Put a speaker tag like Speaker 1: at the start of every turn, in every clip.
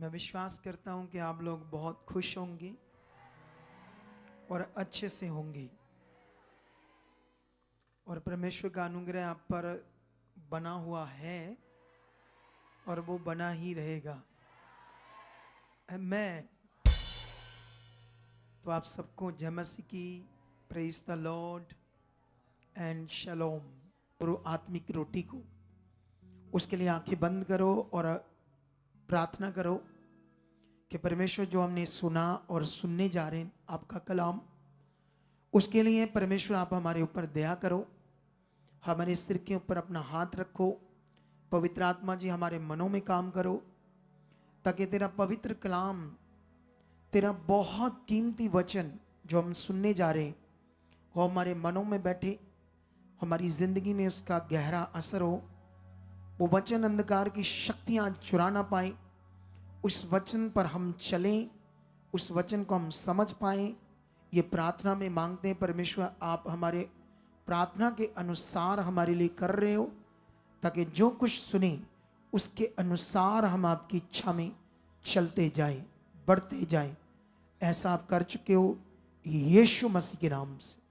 Speaker 1: मैं विश्वास करता हूं कि आप लोग बहुत खुश होंगे और अच्छे से होंगे और परमेश्वर का अनुग्रह आप पर बना हुआ है और वो बना ही रहेगा। आमीन। तो आप सबको जय मसीह की प्रेज द लॉर्ड एंड शलोम। और आत्मिक रोटी को उसके लिए आंखें बंद करो और प्रार्थना करो कि परमेश्वर जो हमने सुना और सुनने जा रहे हैं आपका कलाम, उसके लिए परमेश्वर आप हमारे ऊपर दया करो। हमारे सिर के ऊपर अपना हाथ रखो। पवित्र आत्मा जी हमारे मनों में काम करो ताकि तेरा पवित्र कलाम, तेरा बहुत कीमती वचन जो हम सुनने जा रहे हैं वो हमारे मनों में बैठे, हमारी जिंदगी में उसका गहरा असर हो। वो वचन अंधकार की शक्तियां चुरा ना पाए, उस वचन पर हम चलें, उस वचन को हम समझ पाएं। ये प्रार्थना में मांगते हैं परमेश्वर आप हमारे प्रार्थना के अनुसार हमारे लिए कर रहे हो, ताकि जो कुछ सुने उसके अनुसार हम आपकी इच्छा में चलते जाएं, बढ़ते जाएं। ऐसा आप कर चुके हो यीशु मसीह के नाम से,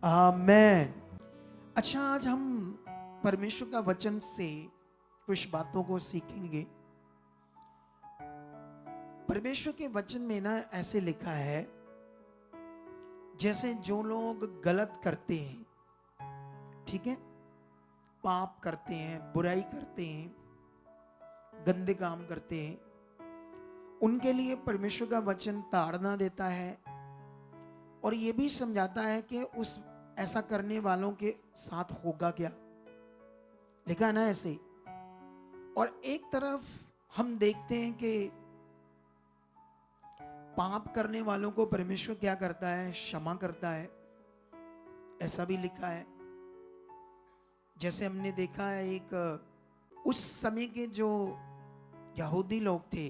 Speaker 1: आमेन। अच्छा, आज हम परमेश्वर का वचन से कुछ बातों को सीखेंगे। परमेश्वर के वचन में ना ऐसे लिखा है, जैसे जो लोग गलत करते हैं, ठीक है, पाप करते हैं, बुराई करते हैं, गंदे काम करते हैं, उनके लिए परमेश्वर का वचन ताड़ना देता है और ये भी समझाता है कि उस ऐसा करने वालों के साथ होगा क्या। लिखा है ना ऐसे। और एक तरफ हम देखते हैं कि पाप करने वालों को परमेश्वर क्या करता है, क्षमा करता है। ऐसा भी लिखा है। जैसे हमने देखा है, एक उस समय के जो यहूदी लोग थे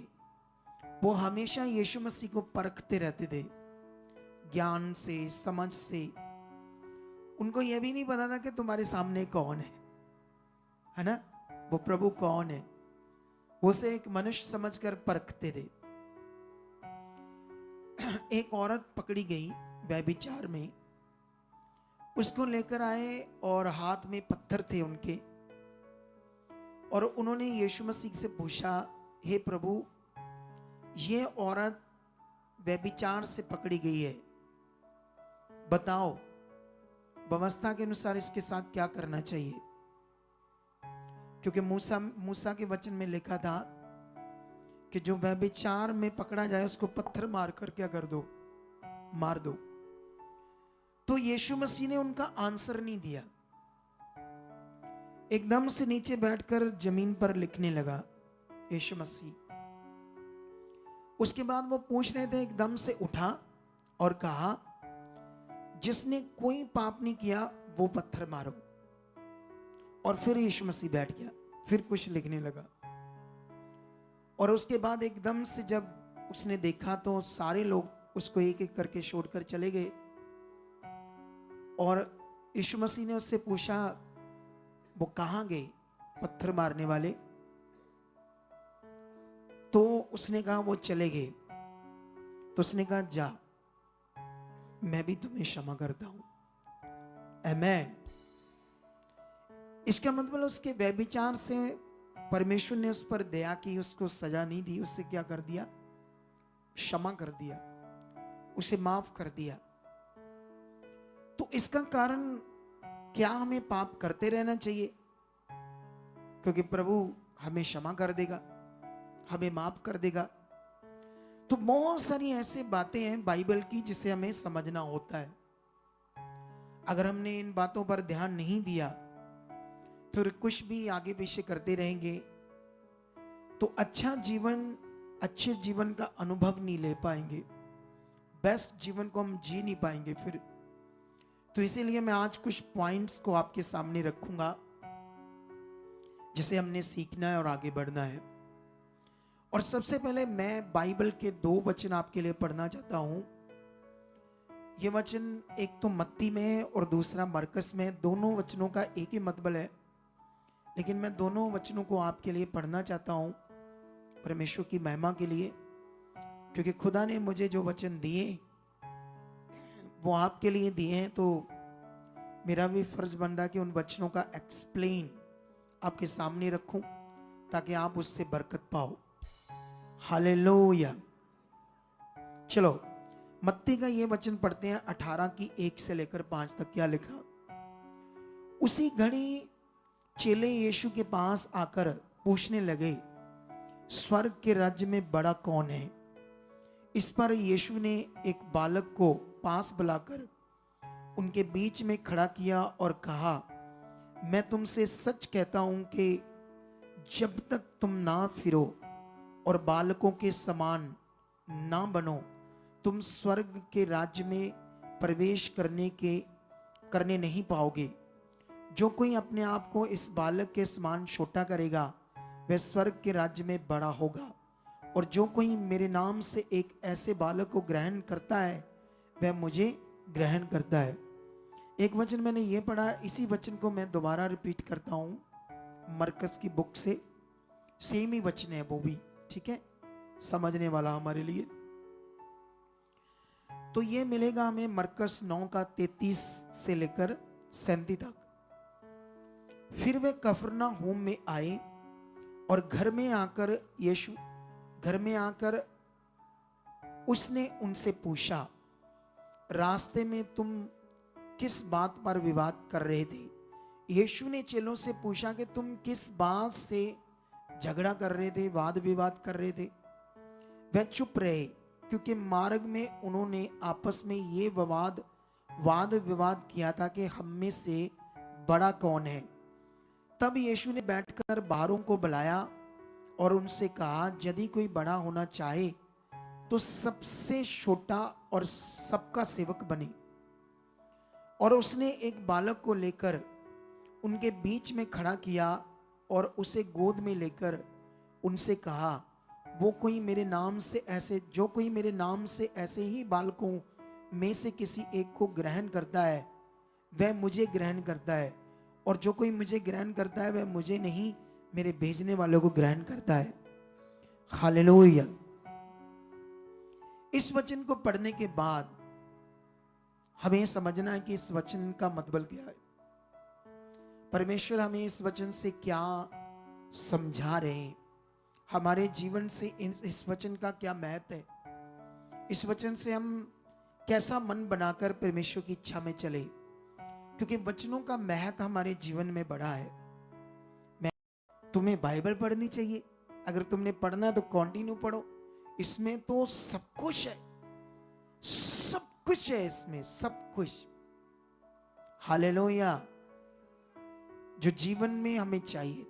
Speaker 1: वो हमेशा यीशु मसीह को परखते रहते थे, ज्ञान से, समझ से। उनको यह भी नहीं पता था कि तुम्हारे सामने कौन है ना, वो प्रभु कौन है। वो उसे एक मनुष्य समझकर परखते थे। एक औरत पकड़ी गई व्यभिचार में, उसको लेकर आए और हाथ में पत्थर थे उनके, और उन्होंने यीशु मसीह से पूछा, हे प्रभु, ये औरत व्यभिचार से पकड़ी गई है, बताओ व्यवस्था के अनुसार इसके साथ क्या करना चाहिए। क्योंकि मूसा के वचन में लिखा था कि जो व्यभिचार में पकड़ा जाए उसको पत्थर मारकर क्या कर दो, मार दो। तो यीशु मसीह ने उनका आंसर नहीं दिया, एकदम से नीचे बैठकर जमीन पर लिखने लगा यीशु मसीह। उसके बाद वो पूछ रहे थे, एकदम से उठा और कहा, जिसने कोई पाप नहीं किया वो पत्थर मारो। और फिर यीशु मसीह बैठ गया, फिर कुछ लिखने लगा। और उसके बाद एकदम से जब उसने देखा तो सारे लोग उसको एक एक करके छोड़कर चले गए। और यीशु मसीह ने उससे पूछा, वो कहां गए पत्थर मारने वाले? तो उसने कहा वो चले गए। तो उसने कहा, जा, मैं भी तुम्हें क्षमा करता हूं। आमेन। इसका मतलब उसके व्यभिचार से परमेश्वर ने उस पर दया की, उसको सजा नहीं दी, उससे क्या कर दिया, क्षमा कर दिया, उसे माफ कर दिया। तो इसका कारण क्या हमें पाप करते रहना चाहिए? क्योंकि प्रभु हमें क्षमा कर देगा, हमें माफ कर देगा। तो बहुत सारी ऐसी बातें हैं बाइबल की जिसे हमें समझना होता है। अगर हमने इन बातों पर ध्यान नहीं दिया, फिर कुछ भी आगे पीछे करते रहेंगे तो अच्छा जीवन, अच्छे जीवन का अनुभव नहीं ले पाएंगे, बेस्ट जीवन को हम जी नहीं पाएंगे फिर। तो इसीलिए मैं आज कुछ पॉइंट्स को आपके सामने रखूंगा जिसे हमने सीखना है और आगे बढ़ना है। और सबसे पहले मैं बाइबल के दो वचन आपके लिए पढ़ना चाहता हूं। ये वचन एक तो मत्ती में है और दूसरा मरकस में। दोनों वचनों का एक ही मतलब है, लेकिन मैं दोनों वचनों को आपके लिए पढ़ना चाहता हूं परमेश्वर की महिमा के लिए, क्योंकि खुदा ने मुझे जो वचन दिए वो आपके लिए दिए हैं, तो मेरा भी फर्ज बनता कि उन वचनों का एक्सप्लेन आपके सामने रखूं ताकि आप उससे बरकत पाओ। हालेलुया। चलो मत्ती का ये वचन पढ़ते हैं 18 की 1 से लेकर 5 तक। क्या लिखा? उसी घड़ी चेले यीशु के पास आकर पूछने लगे, स्वर्ग के राज्य में बड़ा कौन है? इस पर यीशु ने एक बालक को पास बुलाकर उनके बीच में खड़ा किया और कहा, मैं तुमसे सच कहता हूं कि जब तक तुम ना फिरो और बालकों के समान ना बनो, तुम स्वर्ग के राज्य में प्रवेश करने नहीं पाओगे। जो कोई अपने आप को इस बालक के समान छोटा करेगा वह स्वर्ग के राज्य में बड़ा होगा, और जो कोई मेरे नाम से एक ऐसे बालक को ग्रहण करता है वह मुझे ग्रहण करता है। एक वचन मैंने ये पढ़ा, इसी वचन को मैं दोबारा रिपीट करता हूं मरकस की बुक से। सेम ही वचन है वो भी, ठीक है, समझने वाला हमारे लिए। तो ये मिलेगा हमें मरकस 9 का 33 से लेकर 37 तक। फिर वे कफरनहूम में आए और घर में आकर उसने उनसे पूछा, रास्ते में तुम किस बात पर विवाद कर रहे थे? यीशु ने चेलों से पूछा कि तुम किस बात से झगड़ा कर रहे थे, वाद विवाद कर रहे थे? वह चुप रहे, क्योंकि मार्ग में उन्होंने आपस में ये वाद विवाद किया था कि हम में से बड़ा कौन है। तब यीशु ने बैठकर बाहरों को बुलाया और उनसे कहा, यदि कोई बड़ा होना चाहे तो सबसे छोटा और सबका सेवक बने। और उसने एक बालक को लेकर उनके बीच में खड़ा किया और उसे गोद में लेकर उनसे कहा, जो कोई मेरे नाम से ऐसे ही बालकों में से किसी एक को ग्रहण करता है वह मुझे ग्रहण करता है, और जो कोई मुझे ग्रहण करता है वह मुझे नहीं, मेरे भेजने वालों को ग्रहण करता है। हालेलुया। इस वचन को पढ़ने के बाद हमें समझना है कि इस वचन का मतलब क्या है। परमेश्वर हमें इस वचन से क्या समझा रहे हैं, हमारे जीवन से इस वचन का क्या महत्व है, इस वचन से हम कैसा मन बनाकर परमेश्वर की इच्छा में चले, क्योंकि वचनों का महत्व हमारे जीवन में बड़ा है। तुम्हें बाइबल पढ़नी चाहिए, अगर तुमने पढ़ना है तो कंटिन्यू पढ़ो। इसमें तो सब कुछ है, सब कुछ है इसमें, सब कुछ। हालेलुया। जो जीवन में हमें चाहिए,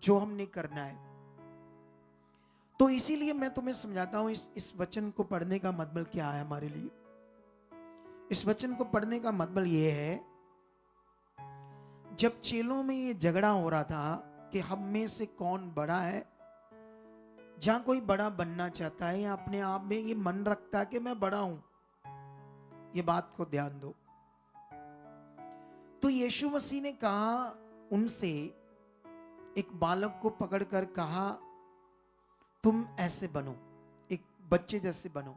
Speaker 1: जो हमने करना है। तो इसीलिए मैं तुम्हें समझाता हूं इस वचन को पढ़ने का मतलब क्या है हमारे लिए। इस वचन को पढ़ने का मतलब यह है, जब चेलों में ये झगड़ा हो रहा था कि हम में से कौन बड़ा है, जहां कोई बड़ा बनना चाहता है या अपने आप में ये मन रखता है कि मैं बड़ा हूं, ये बात को ध्यान दो। तो यीशु मसीह ने कहा उनसे, एक बालक को पकड़कर कहा, तुम ऐसे बनो, एक बच्चे जैसे बनो।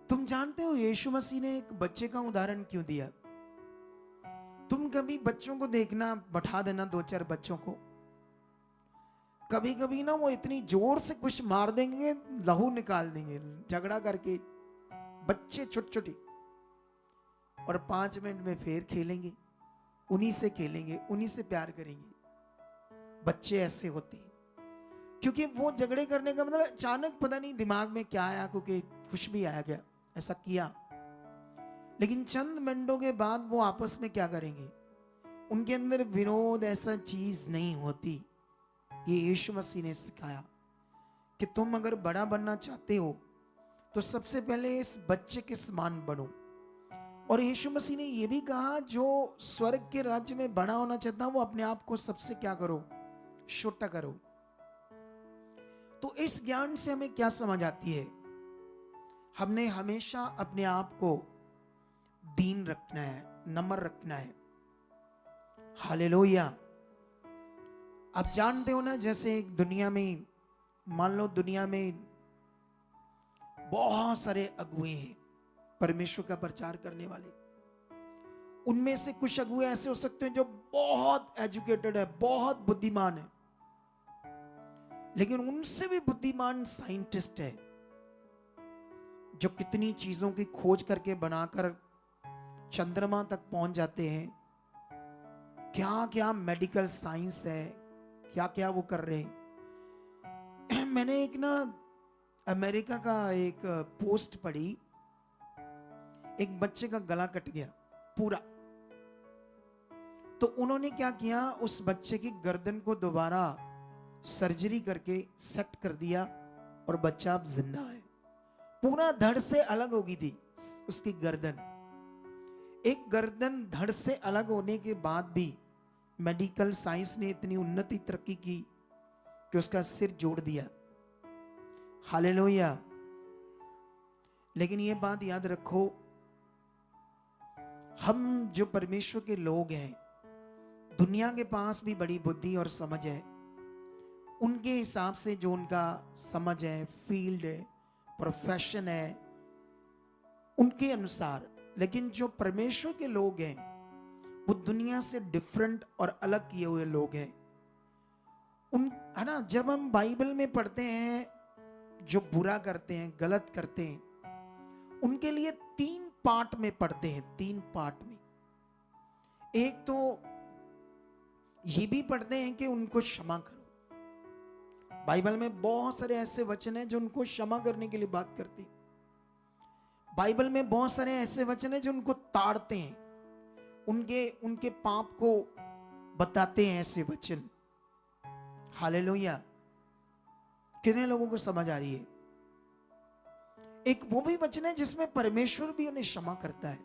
Speaker 1: तुम जानते हो यीशु मसीह ने एक बच्चे का उदाहरण क्यों दिया? तुम कभी बच्चों को देखना, बैठा देना 2-4 बच्चों को, कभी कभी ना वो इतनी जोर से कुछ मार देंगे, लहू निकाल देंगे झगड़ा करके, बच्चे छोटे छोटे, और 5 मिनट में फिर खेलेंगे, उन्हीं से खेलेंगे, उन्हीं से प्यार करेंगे। बच्चे ऐसे होते हैं, क्योंकि वो झगड़े करने का मतलब अचानक पता नहीं दिमाग में क्या आया, क्योंकि कुछ भी आया गया, ऐसा किया, लेकिन चंद मिनटों के बाद वो आपस में क्या करेंगे? उनके अंदर विरोध ऐसा चीज नहीं होती। ये यीशु मसीह ने सिखाया कि तुम अगर बड़ा बनना चाहते हो तो सबसे पहले इस बच्चे के समान बनो। और यीशु मसीह ने यह भी कहा, जो स्वर्ग के राज्य में बड़ा होना चाहता है वो अपने आप को सबसे क्या करो? छोटा करो। तो इस ज्ञान से हमें क्या समझ आती है? हमने हमेशा अपने आप को दीन रखना है, नम्र रखना है। हालेलुया। आप जानते हो ना, जैसे एक दुनिया में मान लो दुनिया में बहुत सारे अगुए हैं परमेश्वर का प्रचार करने वाले, उनमें से कुछ अगुए ऐसे हो सकते हैं जो बहुत एजुकेटेड है, बहुत बुद्धिमान है, लेकिन उनसे भी बुद्धिमान साइंटिस्ट है जो कितनी चीजों की खोज करके बनाकर चंद्रमा तक पहुंच जाते हैं। क्या क्या मेडिकल साइंस है, क्या क्या वो कर रहे हैं। मैंने एक ना अमेरिका का एक पोस्ट पढ़ी, एक बच्चे का गला कट गया पूरा, तो उन्होंने क्या किया, उस बच्चे की गर्दन को दोबारा सर्जरी करके सेट कर दिया और बच्चा अब जिंदा है। पूरा धड़ से अलग हो गई थी उसकी गर्दन। एक गर्दन धड़ से अलग होने के बाद भी मेडिकल साइंस ने इतनी उन्नति तरक्की की कि उसका सिर जोड़ दिया। हालेलुया। लेकिन ये बात याद रखो, हम जो परमेश्वर के लोग हैं, दुनिया के पास भी बड़ी बुद्धि और समझ है, उनके हिसाब से जो उनका समझ है, फील्ड है, प्रोफेशन है, उनके अनुसार। लेकिन जो परमेश्वर के लोग हैं वो दुनिया से डिफरेंट और अलग किए हुए लोग हैं। उन है ना, जब हम बाइबल में पढ़ते हैं जो बुरा करते हैं, गलत करते हैं, उनके लिए 3 पार्ट में पढ़ते हैं, 3 पार्ट में। एक तो ये भी पढ़ते हैं कि उनको क्षमा करो। बाइबल में बहुत सारे ऐसे वचन हैं जो उनको क्षमा करने के लिए बात करते हैं। बाइबल में बहुत सारे ऐसे वचन हैं जो उनको ताड़ते हैं, उनके पाप को बताते हैं ऐसे वचन। हालेलुया। कितने लोगों को समझ आ रही है? एक वो भी वचन है जिसमें परमेश्वर भी उन्हें क्षमा करता है,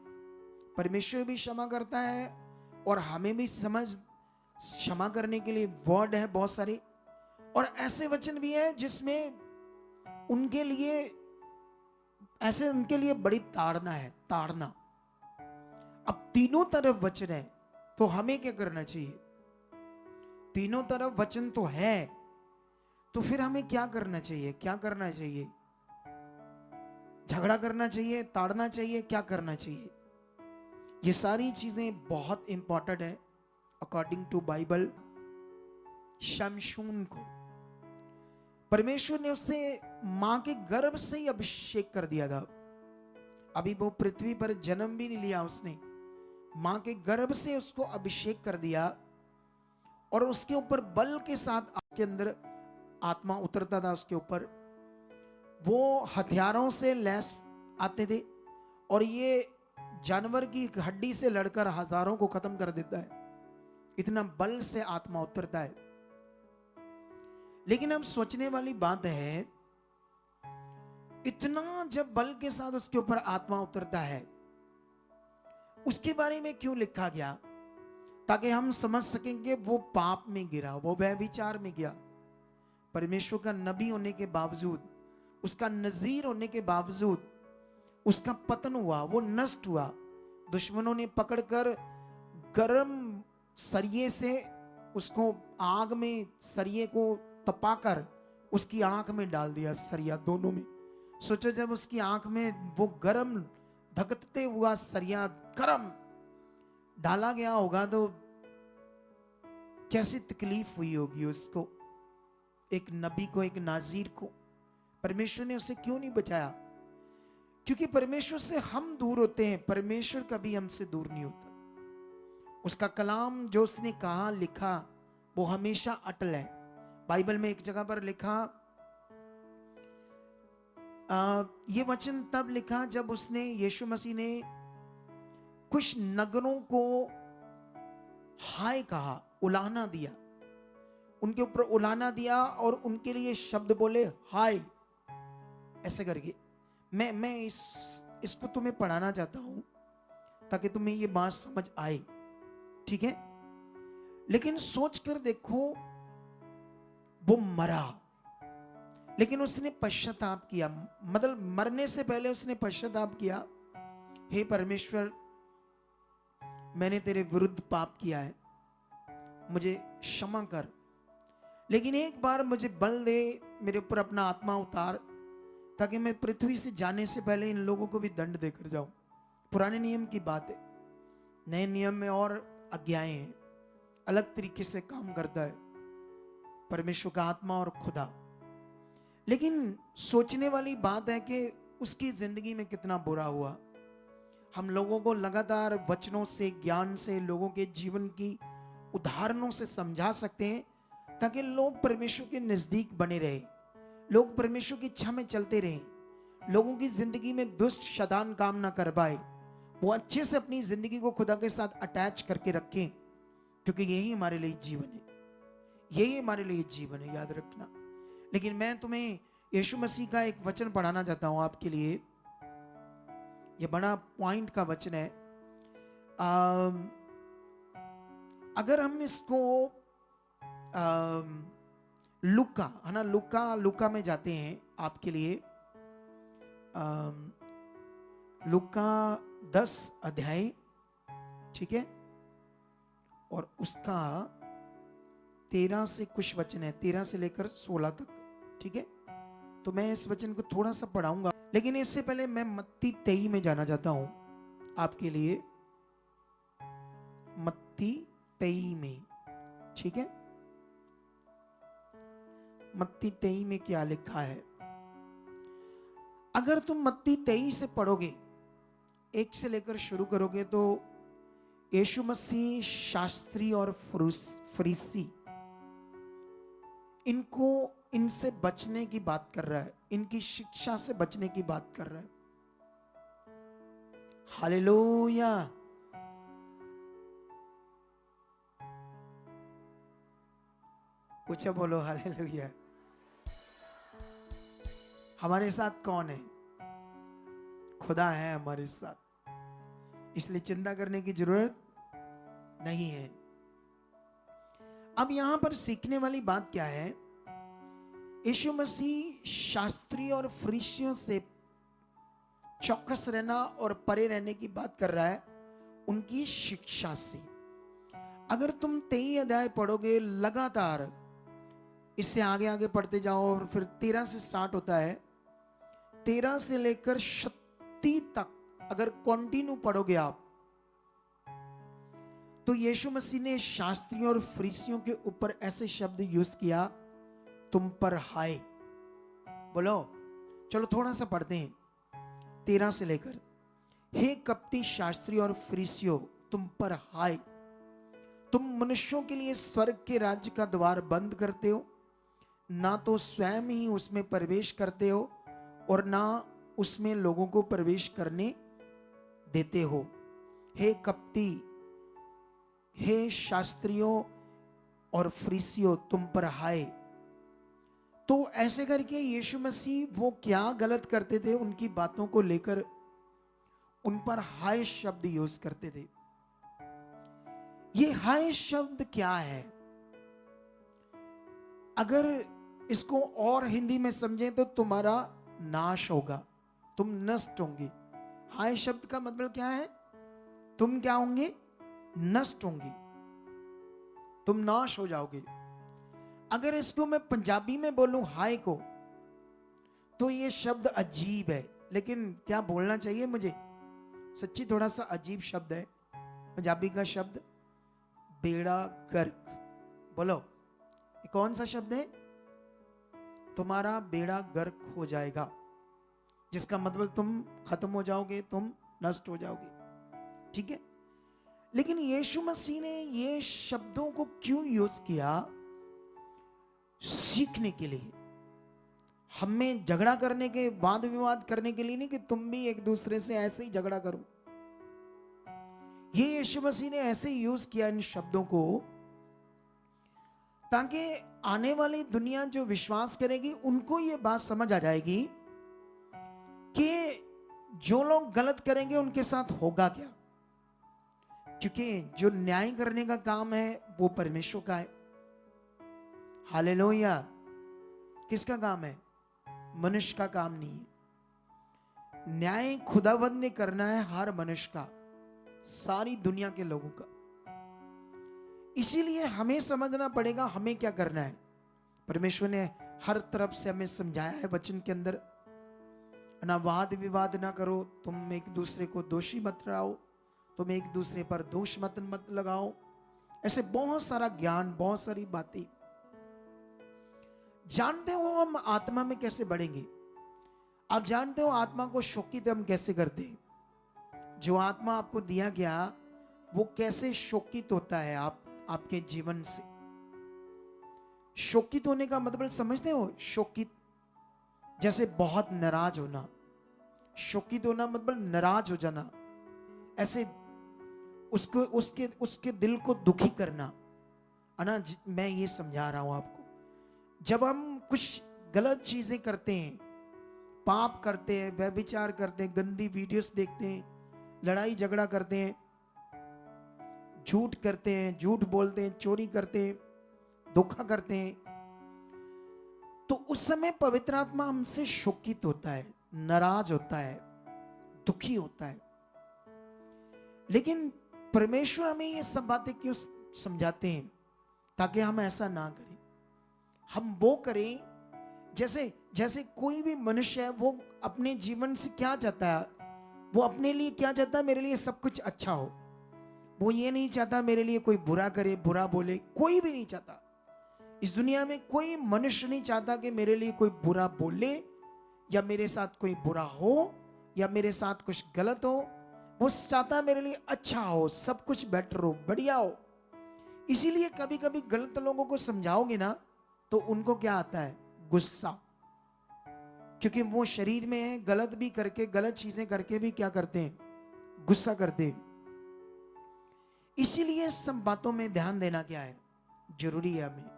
Speaker 1: परमेश्वर भी क्षमा करता है, और हमें भी क्षमा करने के लिए वर्ड है बहुत सारे। और ऐसे वचन भी है जिसमें उनके लिए बड़ी ताड़ना है, ताड़ना। अब तीनों तरफ वचन है तो हमें क्या करना चाहिए? तीनों तरफ वचन तो है, तो फिर हमें क्या करना चाहिए? क्या करना चाहिए? झगड़ा करना चाहिए, ताड़ना चाहिए, क्या करना चाहिए? ये सारी चीजें बहुत इंपॉर्टेंट है अकॉर्डिंग टू बाइबल। शमशून को परमेश्वर ने उससे मां के गर्भ से ही अभिषेक कर दिया था। अभी वो पृथ्वी पर जन्म भी नहीं लिया उसने, मां के गर्भ से उसको अभिषेक कर दिया, और उसके ऊपर बल के साथ आपके अंदर आत्मा उतरता था उसके ऊपर। वो हथियारों से लैस आते थे, और ये जानवर की हड्डी से लड़कर हजारों को खत्म कर देता है, इतना बल से आत्मा उतरता है। लेकिन अब सोचने वाली बात है, इतना जब बल के साथ उसके ऊपर आत्मा उतरता है, उसके बारे में क्यों लिखा गया? ताकि हम समझ सकेंगे वो पाप में गिरा, वो व्यभिचार में गया। परमेश्वर का नबी होने के बावजूद, उसका नजीर होने के बावजूद उसका पतन हुआ, वो नष्ट हुआ। दुश्मनों ने पकड़कर गर्म सरिये से उसको आग में, सरिये को तपाकर उसकी आंख में डाल दिया, सरिया दोनों में। सोचो जब उसकी आंख में वो गर्म धकते हुआ सरिया गर्म डाला गया होगा तो कैसी तकलीफ हुई होगी उसको, एक नबी को, एक नाजीर को। परमेश्वर ने उसे क्यों नहीं बचाया? क्योंकि परमेश्वर से हम दूर होते हैं, परमेश्वर कभी हमसे दूर नहीं होता। उसका कलाम जो उसने कहा, लिखा, वो हमेशा अटल है। बाइबल में एक जगह पर लिखा, ये वचन तब लिखा जब उसने, यीशु मसीह ने कुछ नगरों को हाय कहा, उलाहना दिया, उनके ऊपर उलाहना दिया, और उनके लिए शब्द बोले हाय, ऐसे करके। मैं इसको तुम्हें पढ़ाना चाहता हूं ताकि तुम्हें ये बात समझ आए, ठीक है? लेकिन सोच कर देखो, वो मरा, लेकिन उसने पश्चाताप किया। मतलब मरने से पहले उसने पश्चाताप किया, हे परमेश्वर, मैंने तेरे विरुद्ध पाप किया है, मुझे क्षमा कर। लेकिन एक बार मुझे बल दे, मेरे ऊपर अपना आत्मा उतार, ताकि मैं पृथ्वी से जाने से पहले इन लोगों को भी दंड देकर जाऊं। पुराने नियम की बात है, नए नियम में और आज्ञाएं हैं, अलग तरीके से काम करता है परमेश्वर का आत्मा और खुदा। लेकिन सोचने वाली बात है कि उसकी जिंदगी में कितना बुरा हुआ। हम लोगों को लगातार वचनों से, ज्ञान से, लोगों के जीवन की उदाहरणों से समझा सकते हैं, ताकि लोग परमेश्वर के नजदीक बने रहे, लोग परमेश्वर की इच्छा में चलते रहें, लोगों की जिंदगी में दुष्ट शैतान काम ना कर पाए, वो अच्छे से अपनी जिंदगी को खुदा के साथ अटैच करके रखें, क्योंकि यही हमारे लिए जीवन है, यही हमारे लिए जीवन है, याद रखना। लेकिन मैं तुम्हें यीशु मसीह का एक वचन पढ़ाना चाहता हूं आपके लिए। ये बड़ा पॉइंट का वचन है। अगर हम इसको लुका, है ना, लुका में जाते हैं आपके लिए। लुका 10 अध्याय, ठीक है, और उसका 13 से कुछ वचन है, 13 से लेकर 16 तक, ठीक है। तो मैं इस वचन को थोड़ा सा पढ़ाऊंगा, लेकिन इससे पहले मैं मत्ती 23 में जाना चाहता हूं आपके लिए। मत्ती 23 में, ठीक है, मत्ती 23 में क्या लिखा है। अगर तुम मत्ती 23 से पढ़ोगे, 1 से लेकर शुरू करोगे, तो यीशु मसीह शास्त्री और फरीसी, इनसे बचने की बात कर रहा है, इनकी शिक्षा से बचने की बात कर रहा है। हालेलुया। ऊंचा बोलो हालेलुया। हमारे साथ कौन है? खुदा है हमारे साथ, इसलिए चिंता करने की जरूरत नहीं है। अब यहां पर सीखने वाली बात क्या है? यीशु मसीह शास्त्री और फरीसियों से चौकस रहना और परे रहने की बात कर रहा है, उनकी शिक्षा से। अगर तुम 23 अध्याय पढ़ोगे लगातार, इससे आगे आगे पढ़ते जाओ, और फिर 13 से स्टार्ट होता है, 13 से लेकर 36 तक अगर कंटिन्यू पढ़ोगे आप, तो यीशु मसीह ने शास्त्रियों और फरीसियों के ऊपर ऐसे शब्द यूज किया, तुम पर हाय। बोलो, चलो थोड़ा सा पढ़ते हैं 13 से लेकर। हे कपटी शास्त्री और फरीसियों, तुम पर हाय, तुम मनुष्यों के लिए स्वर्ग के राज्य का द्वार बंद करते हो, ना तो स्वयं ही उसमें प्रवेश करते हो और ना उसमें लोगों को प्रवेश करने देते हो। हे कपटी, हे शास्त्रियों और फरीसियों, तुम पर हाय। तो ऐसे करके यीशु मसीह वो क्या गलत करते थे, उनकी बातों को लेकर उन पर हाय शब्द यूज करते थे। ये हाय शब्द क्या है? अगर इसको और हिंदी में समझें तो तुम्हारा नाश होगा, तुम नष्ट होंगे। हाय शब्द का मतलब क्या है? तुम क्या होंगे? नष्ट होंगे, तुम नाश हो जाओगे। अगर इसको मैं पंजाबी में बोलूं हाय को, तो ये शब्द अजीब है, लेकिन क्या बोलना चाहिए मुझे, सच्ची थोड़ा सा अजीब शब्द है पंजाबी का शब्द, बेड़ा गर्क। बोलो, ये कौन सा शब्द है? तुम्हारा बेड़ा गर्क हो जाएगा, जिसका मतलब तुम खत्म हो जाओगे, तुम नष्ट हो जाओगे, ठीक है। लेकिन यीशु मसीह ने ये शब्दों को क्यों यूज किया? सीखने के लिए, हमें झगड़ा करने के, वाद विवाद करने के लिए नहीं कि तुम भी एक दूसरे से ऐसे ही झगड़ा करो। ये यीशु मसीह ने ऐसे यूज किया इन शब्दों को, ताकि आने वाली दुनिया जो विश्वास करेगी, उनको ये बात समझ आ जाएगी कि जो लोग गलत करेंगे उनके साथ होगा क्या। क्योंकि जो न्याय करने का काम है वो परमेश्वर का है। हालेलुया। किसका काम है? मनुष्य का काम नहीं है। न्याय खुदावंद ने करना है हर मनुष्य का, सारी दुनिया के लोगों का। इसीलिए हमें समझना पड़ेगा हमें क्या करना है। परमेश्वर ने हर तरफ से हमें समझाया है वचन के अंदर, ना वाद विवाद ना करो, तुम एक दूसरे को दोषी मत ठहराओ, तुम एक दूसरे पर दोष मत लगाओ। ऐसे बहुत सारा ज्ञान, बहुत सारी बातें। जानते हो हम आत्मा में कैसे बढ़ेंगे? आप जानते हो आत्मा को शोकित हम कैसे करते हैं? जो आत्मा आपको दिया गया वो कैसे शोकित होता है आपके जीवन से। शोकित होने का मतलब समझते हो? शोकित जैसे बहुत नाराज होना, शोकित होना मतलब नाराज हो जाना, ऐसे उसको उसके दिल को दुखी करना है ना। मैं ये समझा रहा हूं आपको, जब हम कुछ गलत चीजें करते हैं, पाप करते हैं, व्यभिचार करते हैं, गंदी वीडियोस देखते हैं, लड़ाई झगड़ा करते हैं, झूठ करते हैं, झूठ बोलते हैं, चोरी करते हैं, धोखा करते हैं, तो उस समय पवित्र आत्मा हमसे शोकित होता है, नाराज होता है, दुखी होता है। लेकिन परमेश्वर हमें ये सब बातें क्यों समझाते हैं? ताकि हम ऐसा ना करें। हम वो करें जैसे जैसे कोई भी मनुष्य है, वो अपने जीवन से क्या चाहता है? वो अपने लिए क्या चाहता है? मेरे लिए सब कुछ अच्छा हो। वो ये नहीं चाहता मेरे लिए कोई बुरा करे, बुरा बोले। कोई भी नहीं चाहता इस दुनिया में, कोई मनुष्य नहीं चाहता कि मेरे लिए कोई बुरा बोले या मेरे साथ कोई बुरा हो या मेरे साथ कुछ गलत हो। वो चाहता मेरे लिए अच्छा हो, सब कुछ बेटर हो, बढ़िया हो। इसीलिए कभी कभी गलत लोगों को समझाओगे ना तो उनको क्या आता है? गुस्सा। क्योंकि वो शरीर में है, गलत भी करके, गलत चीजें करके भी क्या करते हैं? गुस्सा करते हैं। इसीलिए सब बातों में ध्यान देना क्या है? जरूरी है हमें।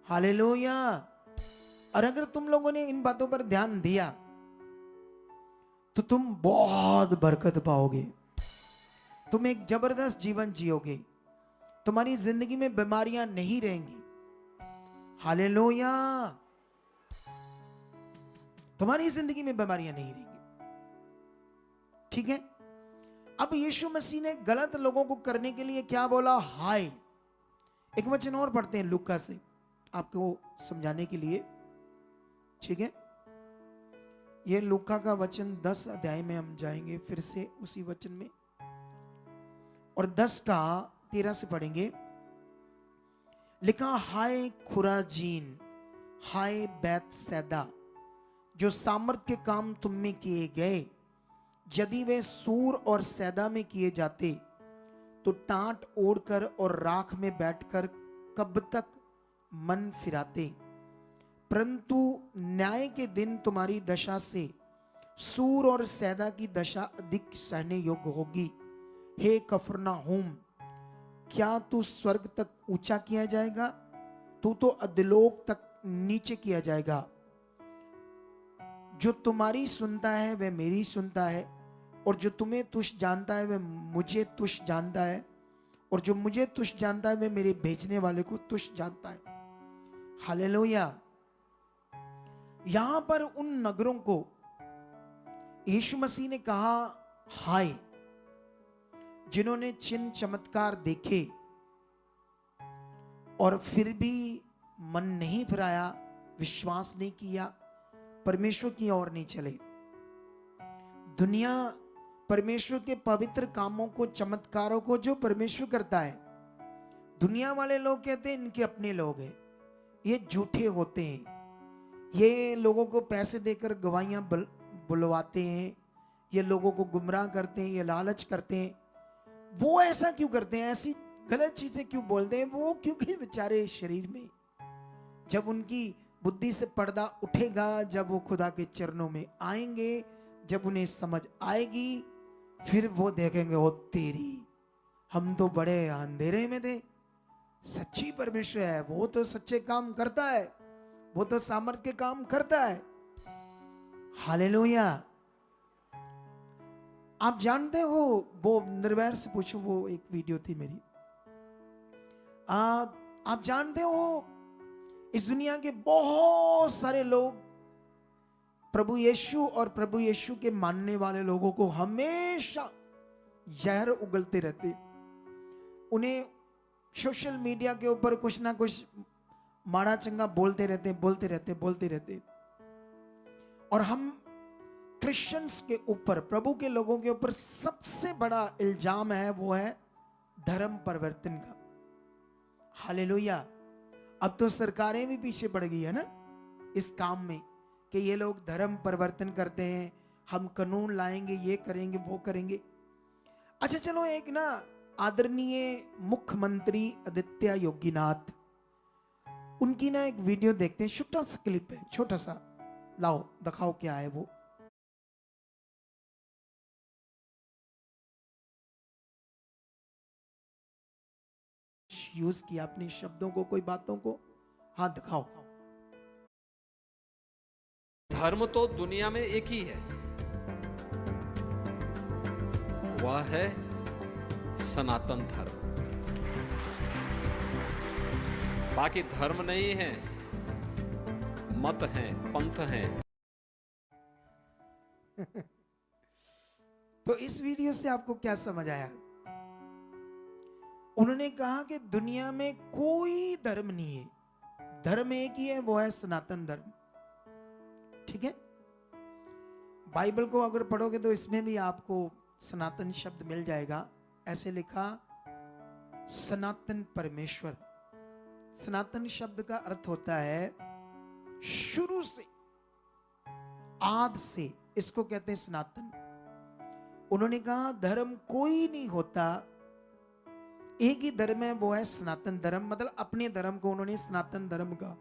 Speaker 1: हालेलुया। और अगर तुम लोगों ने इन बातों पर ध्यान दिया तो तुम बहुत बरकत पाओगे, तुम एक जबरदस्त जीवन जियोगे, तुम्हारी जिंदगी में बीमारियां नहीं रहेंगी। हालेलुया। तुम्हारी जिंदगी में बीमारियां नहीं रहेंगी। ठीक है। अब यीशु मसीह ने गलत लोगों को करने के लिए क्या बोला? हाय। एक वचन और पढ़ते हैं लूका से आपको समझाने के लिए। ठीक है। ये लूका का वचन 10 अध्याय में हम जाएंगे फिर से उसी वचन में, और 10 का 13 से पढ़ेंगे। लिखा, हाय खुराजीन, हाय बैतसैदा, जो सामर्थ के काम तुम में किए गए, यदि वे सूर और सैदा में किए जाते तो टाट ओढ़कर और राख में बैठकर कब तक मन फिराते। परंतु न्याय के दिन तुम्हारी दशा से सूर और सैदा की दशा अधिक सहने योग्य होगी। हे कफरनहूम, क्या तू स्वर्ग तक ऊंचा किया जाएगा? तू तो अधोलोक तक नीचे किया जाएगा। जो तुम्हारी सुनता है वह मेरी सुनता है, और जो तुम्हें तुच्छ जानता है वह मुझे तुच्छ जानता है, और जो मुझे तुच्छ जानता है वह मेरे भेजने वाले को तुच्छ जानता है। हालेलुया। यहां पर उन नगरों को यीशु मसीह ने कहा हाय, जिन्होंने चिन्ह चमत्कार देखे और फिर भी मन नहीं फिराया, विश्वास नहीं किया, परमेश्वर की ओर नहीं चले। दुनिया परमेश्वर के पवित्र कामों को, चमत्कारों को जो परमेश्वर करता है, दुनिया वाले लोग कहते हैं इनके अपने लोग हैं, ये झूठे होते हैं, ये लोगों को पैसे देकर गवाहियां बुलवाते हैं, ये लोगों को गुमराह करते हैं, ये लालच करते हैं। वो ऐसा क्यों करते हैं? ऐसी गलत चीजें क्यों बोलते हैं? वो क्योंकि बेचारे शरीर में जब उनकी बुद्धि से पर्दा उठेगा, जब वो खुदा के चरणों में आएंगे, जब उन्हें समझ आएगी, फिर वो देखेंगे, ओ तेरी, हम तो बड़े अंधेरे में थे, सच्ची परमेश्वर है, वो तो सच्चे काम करता है, वो तो सामर्थ के काम करता है। हालेलुया। आप जानते हो, वो निर्वैर से पूछो, वो एक वीडियो थी मेरी। आप जानते हो इस दुनिया के बहुत सारे लोग प्रभु यीशु और प्रभु यीशु के मानने वाले लोगों को हमेशा जहर उगलते रहते। उन्हें सोशल मीडिया के ऊपर कुछ ना कुछ माड़ा चंगा बोलते रहते, बोलते रहते, बोलते रहते। और हम क्रिश्चियंस के ऊपर, प्रभु के लोगों के ऊपर सबसे बड़ा इल्जाम है, वो है धर्म परिवर्तन का। हालेलुया। अब तो सरकारें भी पीछे पड़ गई है ना इस काम में, कि ये लोग धर्म परिवर्तन करते हैं, हम कानून लाएंगे, ये करेंगे, वो करेंगे। अच्छा चलो, एक ना आदरणीय मुख्यमंत्री आदित्य योगीनाथ, उनकी ना एक वीडियो देखते हैं, छोटा सा क्लिप है, छोटा सा, लाओ दिखाओ क्या है वो। यूज किया अपने शब्दों को, कोई बातों को, हाँ दिखाओ।
Speaker 2: धर्म तो दुनिया में एक ही है, वह है सनातन धर्म। बाकी धर्म नहीं है, मत हैं, पंथ हैं।
Speaker 1: तो इस वीडियो से आपको क्या समझ आया? उन्होंने कहा कि दुनिया में कोई धर्म नहीं है, धर्म एक ही है, वो है सनातन धर्म। ठीक है, बाइबल को अगर पढ़ोगे तो इसमें भी आपको सनातन शब्द मिल जाएगा। ऐसे लिखा, सनातन परमेश्वर। सनातन शब्द का अर्थ होता है शुरू से, आद से, इसको कहते हैं सनातन। उन्होंने कहा धर्म कोई नहीं होता, एक ही धर्म है, वो है सनातन धर्म। मतलब अपने धर्म को उन्होंने सनातन धर्म का,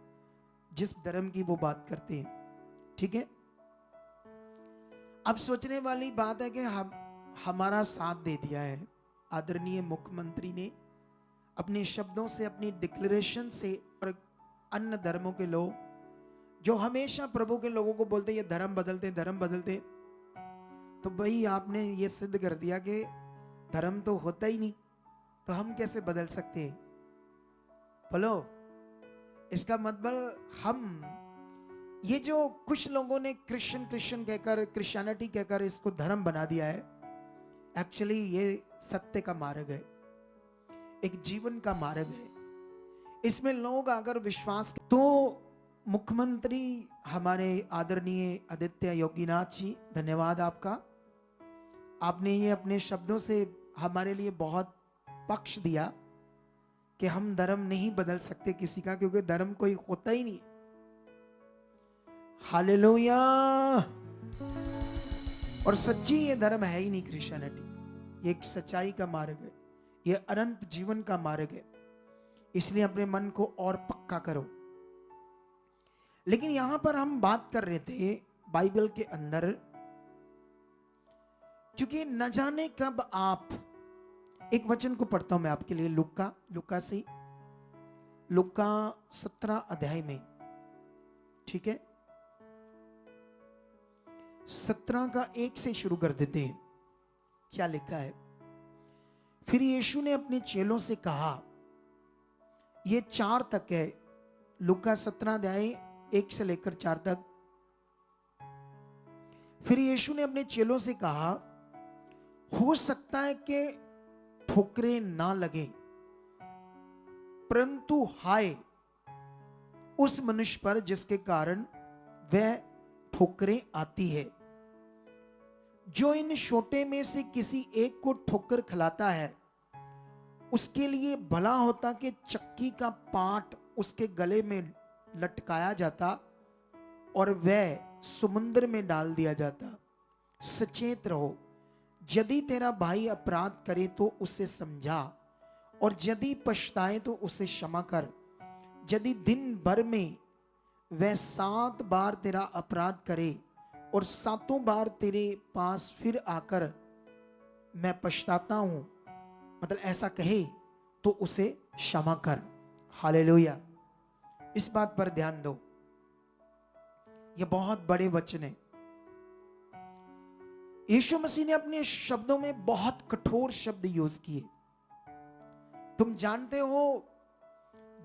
Speaker 1: जिस धर्म की वो बात करते हैं। ठीक है, अब सोचने वाली बात है कि हमारा साथ दे दिया है आदरणीय मुख्यमंत्री ने अपने शब्दों से, अपनी डिक्लेरेशन से। और अन्य धर्मों के लोग जो हमेशा प्रभु के लोगों को बोलते ये धर्म बदलते, धर्म बदलते, तो भाई आपने ये सिद्ध कर दिया कि धर्म तो होता ही नहीं, तो हम कैसे बदल सकते हैं? बोलो, इसका मतलब हम, ये जो कुछ लोगों ने क्रिश्चियन कहकर, क्रिश्चियनिटी कहकर इसको धर्म बना दिया है, एक्चुअली ये सत्य का मार्ग है, एक जीवन का मार्ग है। इसमें लोग अगर विश्वास, तो मुख्यमंत्री हमारे आदरणीय आदित्य योगीनाथ जी, धन्यवाद आपका। आपने ये अपने शब्दों से हमारे लिए बहुत पक्ष दिया कि हम धर्म नहीं बदल सकते किसी का, क्योंकि धर्म कोई होता ही नहीं। हालेलुया। और सच्ची ये धर्म है ही नहीं क्रिश्चियनिटी, ये एक सच्चाई का मार्ग है, ये अनंत जीवन का मार्ग है। इसलिए अपने मन को और पक्का करो। लेकिन यहां पर हम बात कर रहे थे बाइबल के अंदर, क्योंकि न जाने कब आप, एक वचन को पढ़ता हूं मैं आपके लिए, लुका से, लुका 17 अध्याय में। ठीक है, 17 का 1 से शुरू कर देते हैं। क्या लिखा है? फिर यीशु ने अपने चेलों से कहा, ये 4 तक है, लुका 17 अध्याय 1 से लेकर 4 तक। फिर यीशु ने अपने चेलों से कहा, हो सकता है कि ठोकरें ना लगे, परंतु हाय उस मनुष्य पर जिसके कारण वह ठोकरें आती है। जो इन छोटे में से किसी एक को ठोकर खिलाता है, उसके लिए भला होता कि चक्की का पाट उसके गले में लटकाया जाता और वह समुद्र में डाल दिया जाता। सचेत रहो, यदि तेरा भाई अपराध करे तो उसे समझा, और यदि पछताए तो उसे क्षमा कर। यदि दिन भर में वह 7 बार तेरा अपराध करे और 7 बार तेरे पास फिर आकर मैं पछताता हूं, मतलब ऐसा कहे, तो उसे क्षमा कर। हालेलुया। इस बात पर ध्यान दो, ये बहुत बड़े वचन है। यीशु मसीह ने अपने शब्दों में बहुत कठोर शब्द यूज किए। तुम जानते हो,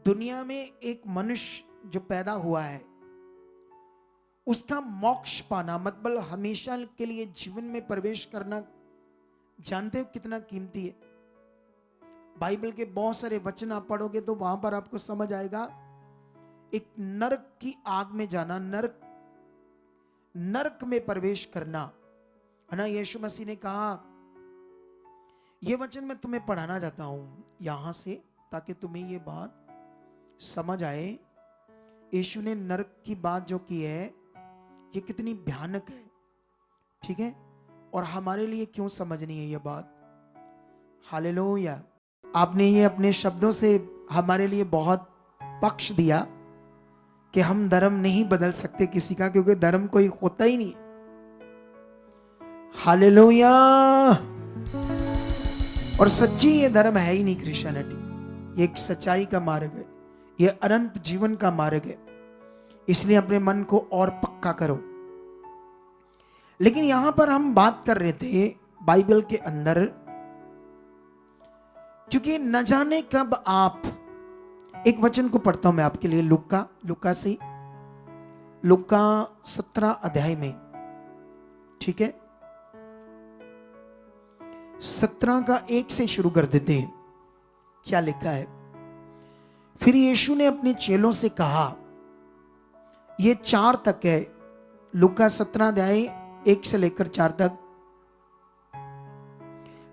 Speaker 1: दुनिया में एक मनुष्य जो पैदा हुआ है, उसका मोक्ष पाना, मतलब हमेशा के लिए जीवन में प्रवेश करना, जानते हो कितना कीमती है? बाइबल के बहुत सारे वचन आप पढ़ोगे तो वहां पर आपको समझ आएगा एक नरक की आग में जाना, नरक में प्रवेश करना, है ना। यीशु मसीह ने कहा, यह वचन मैं तुम्हें पढ़ाना चाहता हूं यहां से, ताकि तुम्हें यह बात समझ आए। यीशु ने नरक की बात जो की है ये कितनी भयानक है, ठीक है, और हमारे लिए क्यों समझनी है यह बात। हालेलुया। आपने ये अपने शब्दों से हमारे लिए बहुत पक्ष दिया कि हम धर्म नहीं बदल सकते किसी का, क्योंकि धर्म कोई होता ही नहीं। हालेलुया। और सच्ची ये धर्म है ही नहीं क्रिश्चियनिटी। ये एक सच्चाई का मार्ग है, ये अनंत जीवन का मार्ग है। इसलिए अपने मन को और पक्का करो। लेकिन यहां पर हम बात कर रहे थे बाइबल के अंदर, क्योंकि न जाने कब आप, एक वचन को पढ़ता हूं मैं आपके लिए, लुका से, लुका 17 अध्याय में, ठीक है, 17 का 1 से शुरू कर देते हैं। क्या लिखा है? फिर यीशु ने अपने चेलों से कहा, ये 4 तक है, लुका 17 अध्याय 1 से लेकर 4 तक।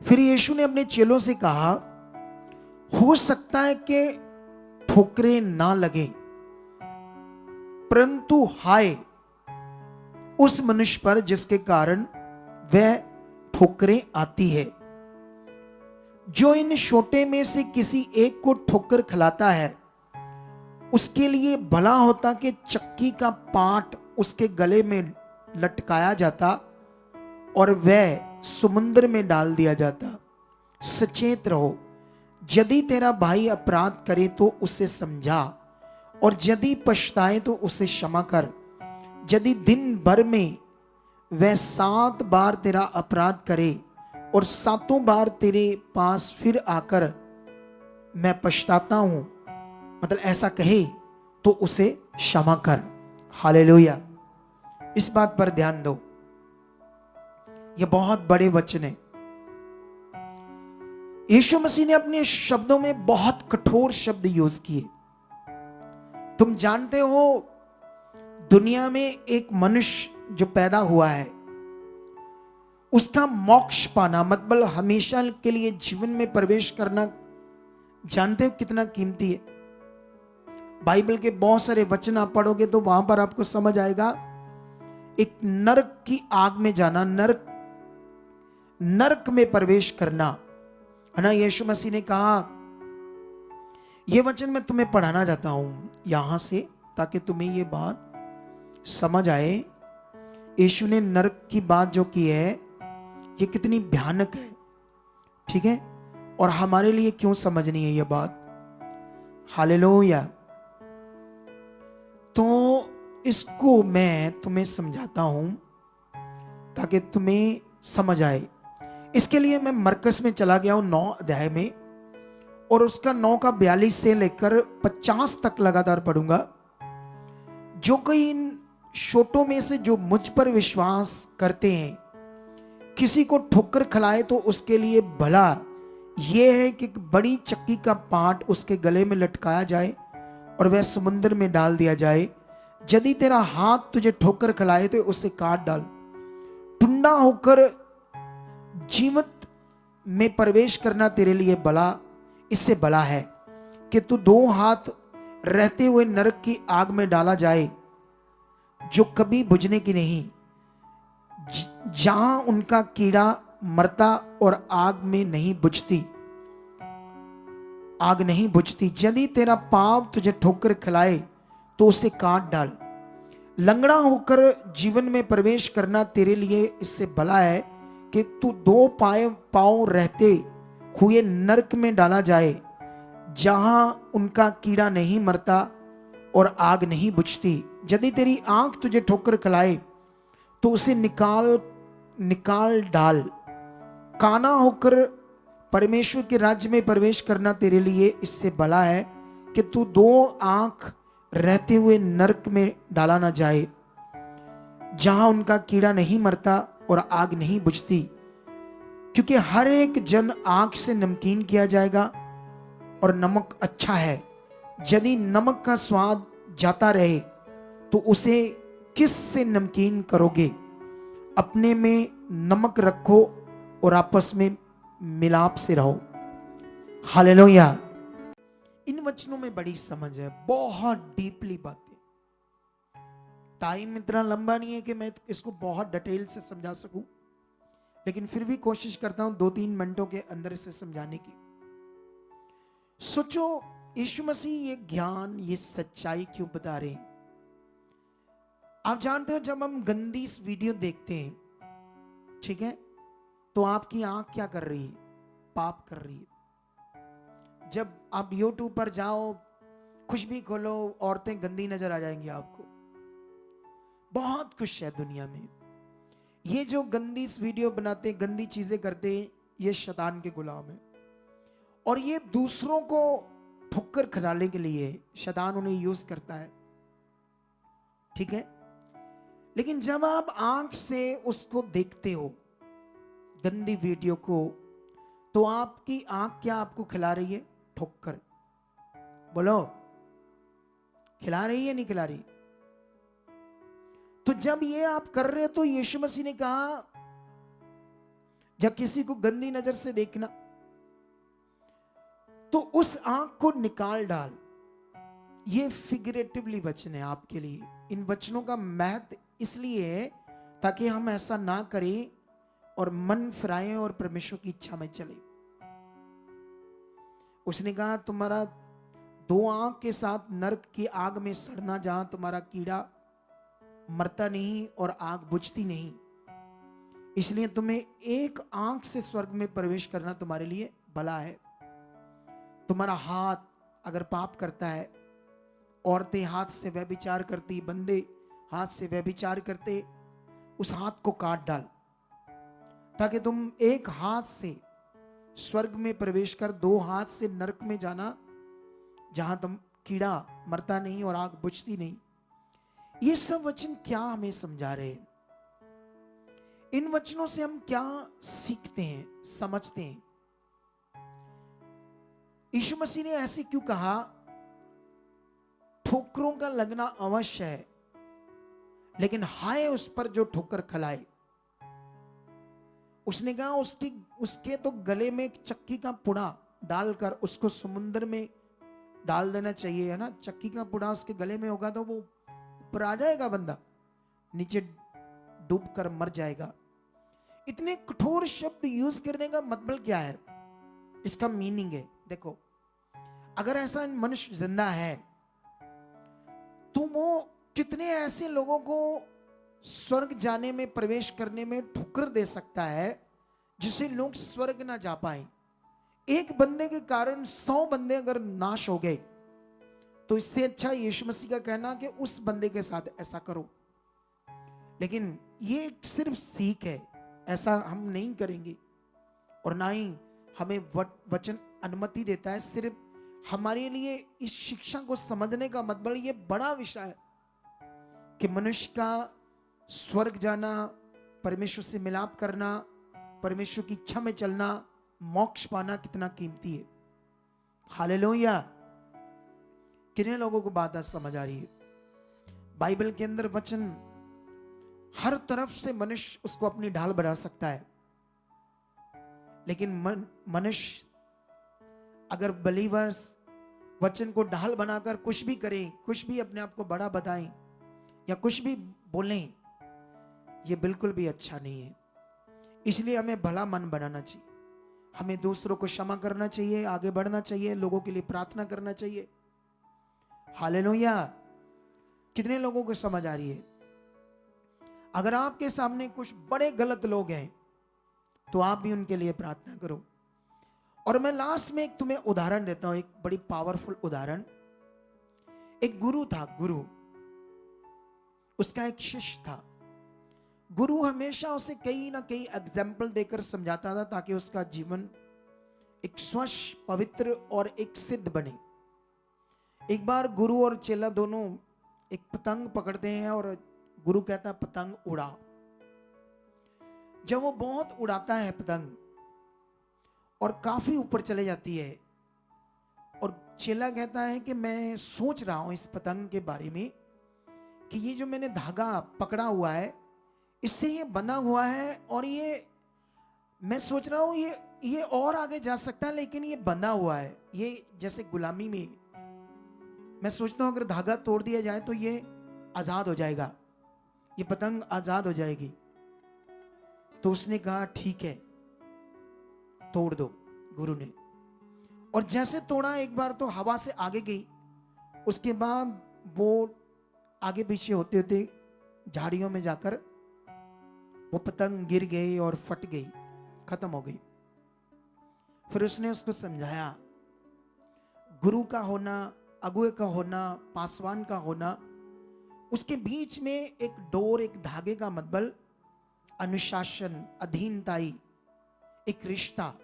Speaker 1: फिर यीशु ने अपने चेलों से कहा, हो सकता है कि ठोकरें ना लगे, परंतु हाय उस मनुष्य पर जिसके कारण वह ठोकरें आती है। जो इन छोटे में से किसी एक को ठोकर खिलाता है, उसके लिए भला होता कि चक्की का पाट उसके गले में लटकाया जाता और वह समुद्र में डाल दिया जाता। सचेत रहो, यदि तेरा भाई अपराध करे तो उसे समझा, और यदि पछताए तो उसे क्षमा कर। यदि दिन भर में वह 7 बार तेरा अपराध करे और 7 बार तेरे पास फिर आकर मैं पछताता हूं, मतलब ऐसा कहे, तो उसे क्षमा कर। हालेलुया। इस बात पर ध्यान दो, यह बहुत बड़े वचन है। यीशु मसीह ने अपने शब्दों में बहुत कठोर शब्द यूज किए। तुम जानते हो, दुनिया में एक मनुष्य जो पैदा हुआ है, उसका मोक्ष पाना, मतलब हमेशा के लिए जीवन में प्रवेश करना, जानते हो कितना कीमती है। बाइबल के बहुत सारे वचन आप पढ़ोगे तो वहां पर आपको समझ आएगा, एक नरक की आग में जाना, नरक में प्रवेश करना, है ना। यीशु मसीह ने कहा, यह वचन मैं तुम्हें पढ़ाना चाहता हूं यहां से, ताकि तुम्हें यह बात समझ आए। यीशु ने नरक की बात जो की है ये कितनी भयानक है, ठीक है, और हमारे लिए क्यों समझनी है यह बात। हालेलुया। तो इसको मैं तुम्हें समझाता हूं ताकि तुम्हें समझ आए। इसके लिए मैं मरकस में चला गया हूं 9 अध्याय में, और उसका 9 का 42 से लेकर 50 तक लगातार पढ़ूंगा। जो कोई इन छोटों में से जो मुझ पर विश्वास करते हैं किसी को ठोकर खिलाए तो उसके लिए भला यह है कि बड़ी चक्की का पाट उसके गले में लटकाया जाए और वह समुद्र में डाल दिया जाए। यदि तेरा हाथ तुझे ठोकर खिलाए तो उसे काट डाल। टुंडा होकर जीवत में प्रवेश करना तेरे लिए भला, इससे भला है कि तू 2 हाथ रहते हुए नरक की आग में डाला जाए, जो कभी बुझने की नहीं, जहां उनका कीड़ा मरता और आग नहीं बुझती। यदि तेरा पाँव तुझे ठोकर खिलाए तो उसे काट डाल। लंगड़ा होकर जीवन में प्रवेश करना तेरे लिए इससे भला है कि तू 2 पाँव रहते हुए नरक में डाला जाए, जहां उनका कीड़ा नहीं मरता और आग नहीं बुझती। यदि तेरी आंख तुझे ठोकर खिलाए तो उसे निकाल डाल। काना होकर परमेश्वर के राज्य में प्रवेश करना तेरे लिए इससे भला है कि तू 2 आंख रहते हुए नरक में डाला ना जाए, जहां उनका कीड़ा नहीं मरता और आग नहीं बुझती। क्योंकि हर एक जन आंख से नमकीन किया जाएगा और नमक अच्छा है। यदि नमक का स्वाद जाता रहे तो उसे किस से नमकीन करोगे? अपने में नमक रखो और आपस में मिलाप से रहो। हालेलुया। इन वचनों में बड़ी समझ है, बहुत डीपली बातें। टाइम इतना लंबा नहीं है कि मैं इसको बहुत डिटेल से समझा सकूं, लेकिन फिर भी कोशिश करता हूं 2-3 मिनटों के अंदर इसे समझाने की। सोचो, यीशु मसीह ये ज्ञान, ये सच्चाई क्यों बता रहे हैं? आप जानते हो, जब हम गंदी वीडियो देखते हैं, ठीक है, तो आपकी आंख क्या कर रही है? पाप कर रही है। जब आप YouTube पर जाओ, कुछ भी खोलो, औरतें गंदी नजर आ जाएंगी आपको। बहुत कुछ है दुनिया में। ये जो गंदी वीडियो बनाते, गंदी चीजें करते, ये शैतान के गुलाम है, और ये दूसरों को ठोकर खिलाने के लिए शैतान उन्हें यूज करता है, ठीक है। लेकिन जब आप आंख से उसको देखते हो, गंदी वीडियो को, तो आपकी आंख क्या आपको खिला रही है? ठोकर। बोलो, खिला रही है, नहीं खिला रही? तो जब ये आप कर रहे हो, तो यीशु मसीह ने कहा, जब किसी को गंदी नजर से देखना, तो उस आंख को निकाल डाल। ये फिगरेटिवली वचन है आपके लिए। इन वचनों का महत्व इसलिए है ताकि हम ऐसा ना करें और मन फिराएं और परमेश्वर की इच्छा में चले। उसने कहा, तुम्हारा 2 आंख के साथ नरक की आग में सड़ना, जहां तुम्हारा कीड़ा मरता नहीं और आग बुझती नहीं, इसलिए तुम्हें एक आंख से स्वर्ग में प्रवेश करना तुम्हारे लिए भला है। तुम्हारा हाथ अगर पाप करता है, औरतें हाथ से व्यभिचार करती, बंदे हाथ से व्यभिचार करते, उस हाथ को काट डाल, ताकि तुम एक हाथ से स्वर्ग में प्रवेश कर 2 हाथ से नरक में जाना, जहां तुम कीड़ा मरता नहीं और आग बुझती नहीं। ये सब वचन क्या हमें समझा रहे हैं? इन वचनों से हम क्या सीखते हैं, समझते हैं? यीशु मसीह ने ऐसे क्यों कहा? ठोकरों का लगना अवश्य है, लेकिन हाय उस पर जो ठोकर खलाए। उसने कहा, उसके तो गले में एक चक्की का पुड़ा डालकर उसको समुद्र में डाल देना चाहिए, है ना। चक्की का पुड़ा उसके गले में होगा तो वो ऊपर आ जाएगा, बंदा नीचे डूब कर मर जाएगा। इतने कठोर शब्द यूज करने का मतलब क्या है? इसका मीनिंग है, देखो, अगर ऐसा मनुष्य जिंदा है तो वो कितने ऐसे लोगों को स्वर्ग जाने में, प्रवेश करने में ठुकर दे सकता है, जिससे लोग स्वर्ग ना जा पाए। एक बंदे के कारण 100 बंदे अगर नाश हो गए, तो इससे अच्छा यीशु मसीह का कहना कि उस बंदे के साथ ऐसा करो। लेकिन ये सिर्फ सीख है, ऐसा हम नहीं करेंगे, और ना ही हमें वचन अनुमति देता है। सिर्फ हमारे लिए इस शिक्षा को समझने का मतलब ये बड़ा विषय है कि मनुष्य का स्वर्ग जाना, परमेश्वर से मिलाप करना, परमेश्वर की इच्छा में चलना, मोक्ष पाना कितना कीमती है। हालेलुया। कितने लोगों को बात आज समझ आ रही है? बाइबल के अंदर वचन हर तरफ से मनुष्य उसको अपनी ढाल बना सकता है, लेकिन मनुष्य अगर बलीवर्स वचन को ढाल बनाकर कुछ भी करें, कुछ भी अपने आप को बड़ा बताएं या कुछ भी बोलें, ये बिल्कुल भी अच्छा नहीं है। इसलिए हमें भला मन बनाना चाहिए, हमें दूसरों को क्षमा करना चाहिए, आगे बढ़ना चाहिए, लोगों के लिए प्रार्थना करना चाहिए। हालेलुया। कितने लोगों को समझ आ रही है? अगर आपके सामने कुछ बड़े गलत लोग हैं तो आप भी उनके लिए प्रार्थना करो। और मैं लास्ट में एक तुम्हें उदाहरण देता हूं, एक बड़ी पावरफुल उदाहरण। एक गुरु था, गुरु, उसका एक शिष्य था। गुरु हमेशा उसे कई ना कई एग्जाम्पल देकर समझाता था ताकि उसका जीवन एक स्वच्छ, पवित्र और एक सिद्ध बने। एक बार गुरु और चेला दोनों एक पतंग पकड़ते हैं और गुरु कहता है, पतंग उड़ा। जब वो बहुत उड़ाता है पतंग और काफी ऊपर चले जाती है, और चेला कहता है कि मैं सोच रहा हूं इस पतंग के बारे में कि ये जो मैंने धागा पकड़ा हुआ है इससे ये बंधा हुआ है, और ये मैं सोच रहा हूं ये और आगे जा सकता है, लेकिन ये बंधा हुआ है। ये जैसे गुलामी में मैं सोचता हूं अगर धागा तोड़ दिया जाए तो ये आजाद हो जाएगा, ये पतंग आजाद हो जाएगी। तो उसने कहा ठीक है तोड़ दो, गुरु ने। और जैसे तोड़ा एक बार तो हवा से आगे गई, उसके बाद वो आगे पीछे होते होते झाड़ियों में जाकर वो पतंग गिर गई और फट गई, खत्म हो गई। फिर उसने उसको समझाया गुरु का होना, अगुए का होना, पासवान का होना, उसके बीच में एक डोर, एक धागे का मतलब अनुशासन, अधीनताई, एक रिश्ता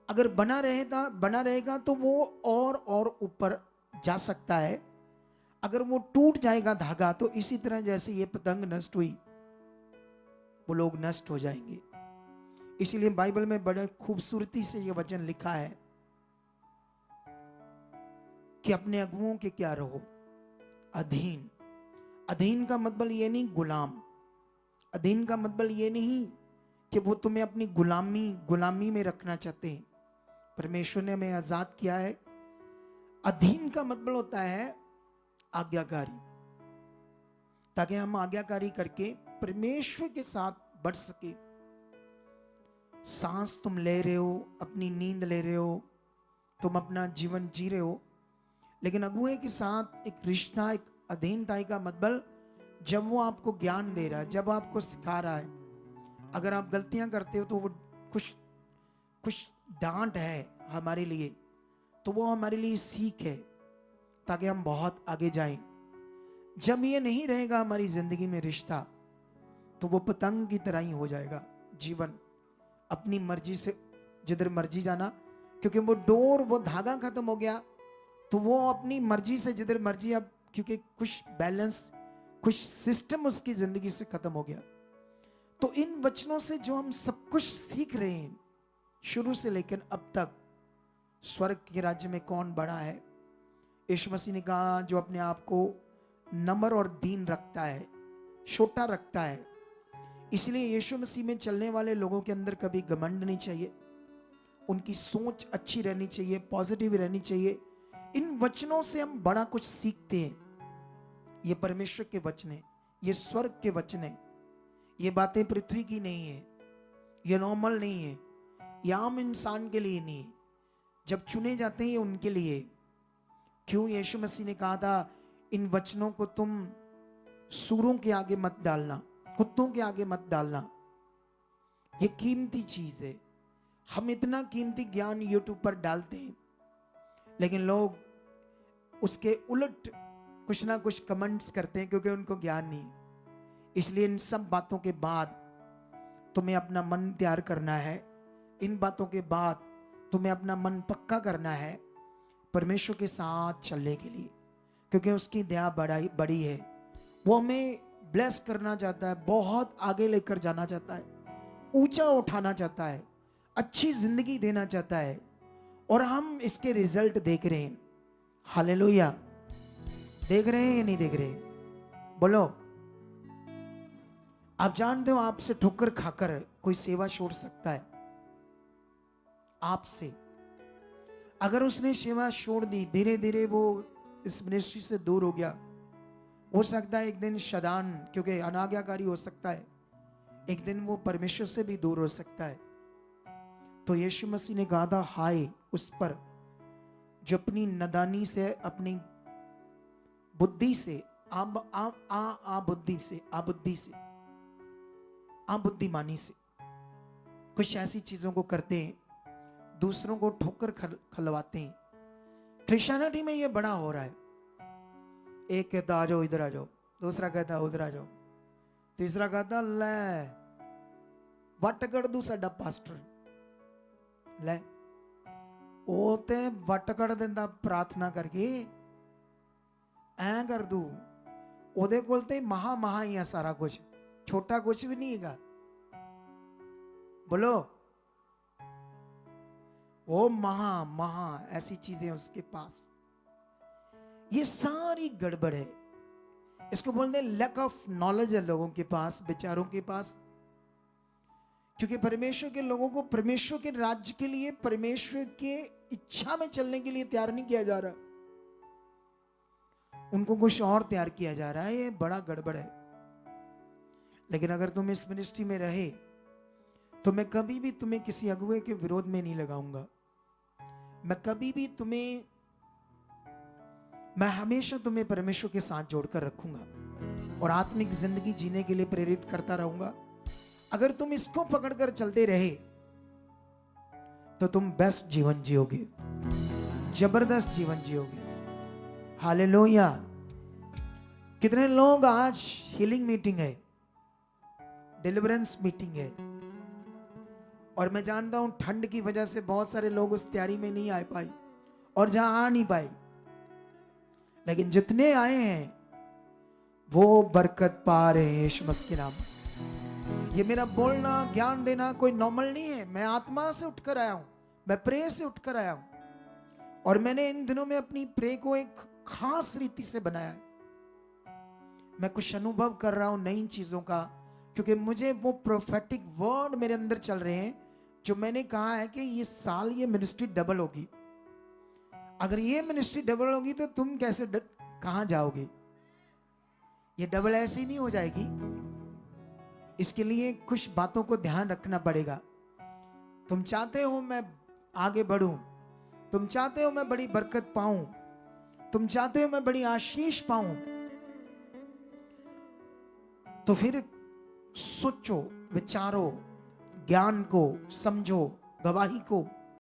Speaker 1: अगर बना रहेगा तो वो और ऊपर जा सकता है। अगर वो टूट जाएगा धागा तो इसी तरह जैसे ये पतंग नष्ट हुई वो लोग नष्ट हो जाएंगे। इसीलिए बाइबल में बड़े खूबसूरती से ये वचन लिखा है कि अपने अगुओं के क्या रहो, अधीन। अधीन का मतलब ये नहीं गुलाम, अधीन का मतलब ये नहीं कि वो तुम्हें अपनी गुलामी में रखना चाहते हैं। परमेश्वर ने हमें आजाद किया है। अधीन का मतलब होता है आज्ञाकारी, ताकि हम आज्ञाकारी करके परमेश्वर के साथ बढ़ सके। सांस तुम ले रहे हो, अपनी नींद ले रहे हो, तुम अपना जीवन जी रहे हो, लेकिन अगुए के साथ एक रिश्ता, एक अधीनताई का मतलब जब वो आपको ज्ञान दे रहा है, जब आपको सिखा रहा है। अगर आप गलतियां करते हो तो वो कुछ डांट है हमारे लिए, तो वो हमारे लिए सीख है ताकि हम बहुत आगे जाएं। जब ये नहीं रहेगा हमारी जिंदगी में रिश्ता, तो वो पतंग की तरह ही हो जाएगा जीवन, अपनी मर्जी से जिधर मर्जी जाना, क्योंकि वो डोर, वो धागा खत्म हो गया तो वो अपनी मर्जी से जिधर मर्जी, अब क्योंकि कुछ बैलेंस, कुछ सिस्टम उसकी जिंदगी से खत्म हो गया। तो इन वचनों से जो हम सब कुछ सीख रहे हैं शुरू से लेकर अब तक, स्वर्ग के राज्य में कौन बड़ा है? यीशु मसीह ने कहा जो अपने आप को नम्र और दीन रखता है, छोटा रखता है। इसलिए यीशु मसीह में चलने वाले लोगों के अंदर कभी घमंड नहीं चाहिए, उनकी सोच अच्छी रहनी चाहिए, पॉजिटिव रहनी चाहिए। इन वचनों से हम बड़ा कुछ सीखते हैं। ये परमेश्वर के वचन है, ये स्वर्ग के वचन है। ये बातें पृथ्वी की नहीं है, ये नॉर्मल नहीं है, ये आम इंसान के लिए नहीं है। जब चुने जाते हैं उनके लिए। क्यों? यीशु मसीह ने कहा था इन वचनों को तुम सूरों के आगे मत डालना, कुत्तों के आगे मत डालना। ये कीमती चीज है। हम इतना कीमती ज्ञान यूट्यूब पर डालते हैं, लेकिन लोग उसके उलट कुछ ना कुछ कमेंट्स करते हैं क्योंकि उनको ज्ञान नहीं। इसलिए इन सब बातों के बाद तुम्हें अपना मन तैयार करना है। इन बातों के बाद तुम्हें अपना मन पक्का करना है परमेश्वर के साथ चलने के लिए, क्योंकि उसकी दया बड़ी है। वो हमें ब्लेस करना चाहता है, बहुत आगे लेकर जाना चाहता है, ऊंचा उठाना चाहता है, अच्छी जिंदगी देना चाहता है, और हम इसके रिजल्ट देख रहे हैं। हालेलुया। देख रहे हैं या नहीं देख रहे? बोलो। आप जानते हो आपसे ठोकर खाकर कोई सेवा छोड़ सकता है? आपसे अगर उसने सेवा छोड़ दी, धीरे धीरे वो इस मिनिस्ट्री से दूर हो गया, हो सकता है एक दिन शैतान, क्योंकि अनाज्ञाकारी हो सकता है, एक दिन वो परमेश्वर से भी दूर हो सकता है। तो यीशु मसीह ने कहा था हाय उस पर जो अपनी नादानी से, अपनी बुद्धि से, बुद्धिमानी से कुछ ऐसी चीजों को करते हैं, दूसरों को ठोकर खलवाते हैं। क्रिश्चियनिटी में ये बड़ा हो रहा है। एक कहता आ जाओ, इधर आ जाओ, दूसरा कहता उधर आ जाओ, तीसरा कहता ले वट कर दू साडा पास्टर, ले ਉਹ ਤੇ ਵੱਟ ਕੱਢ ਦਿੰਦਾ ਪ੍ਰਾਰਥਨਾ ਕਰਕੇ, ਐ ਕਰ ਦੂ। ਉਹਦੇ ਕੋਲ ਤੇ ਮਹਾ ਹੀ ਆ ਸਾਰਾ ਕੁਝ, ਛੋਟਾ ਕੁਝ ਵੀ ਨਹੀਂ ਹੈਗਾ। बोलो। वो महा ऐसी चीजें उसके पास। ये सारी गड़बड़ है। इसको बोलते हैं लैक ऑफ नॉलेज है लोगों के पास, विचारों के पास। क्योंकि परमेश्वर के लोगों को परमेश्वर के राज्य के लिए, परमेश्वर के इच्छा में चलने के लिए तैयार नहीं किया जा रहा, उनको कुछ और तैयार किया जा रहा है। ये बड़ा गड़बड़ है। लेकिन अगर तुम इस मिनिस्ट्री में रहे तो मैं कभी भी तुम्हें किसी अगुवे के विरोध में नहीं लगाऊंगा। मैं कभी भी मैं हमेशा तुम्हें परमेश्वर के साथ जोड़कर रखूंगा और आत्मिक जिंदगी जीने के लिए प्रेरित करता रहूंगा। अगर तुम इसको पकड़कर चलते रहे तो तुम बेस्ट जीवन जियोगे, जबरदस्त जीवन जियोगे। हालेलुया। कितने लोग आज हीलिंग मीटिंग है, डिलीवरेंस मीटिंग है, और मैं जानता हूं ठंड की वजह से बहुत सारे लोग उस तैयारी में नहीं आ पाए और जहां आ नहीं पाए, लेकिन जितने आए हैं वो बरकत पा रहे हैं यीशु मसीह के नाम। ये मेरा बोलना, ज्ञान देना कोई नॉर्मल नहीं है। मैं आत्मा से उठकर आया हूं, मैं प्रे से उठकर आया हूं, और मैंने इन दिनों में अपनी प्रे को एक खास रीति से बनाया है। मैं कुछ अनुभव कर रहा हूं नई चीजों का, क्योंकि मुझे वो प्रोफेटिक वर्ड मेरे अंदर चल रहे हैं जो मैंने कहा है कि ये साल ये मिनिस्ट्री डबल होगी। अगर ये मिनिस्ट्री डबल होगी तो तुम कैसे कहां जाओगे? ये डबल ऐसे ही नहीं हो जाएगी। इसके लिए कुछ बातों को ध्यान रखना पड़ेगा। तुम चाहते हो मैं आगे बढ़ूं, तुम चाहते हो मैं बड़ी बरकत पाऊं, तुम चाहते हो मैं बड़ी आशीष पाऊं, तो फिर सोचो, विचारो, ज्ञान को समझो, गवाही को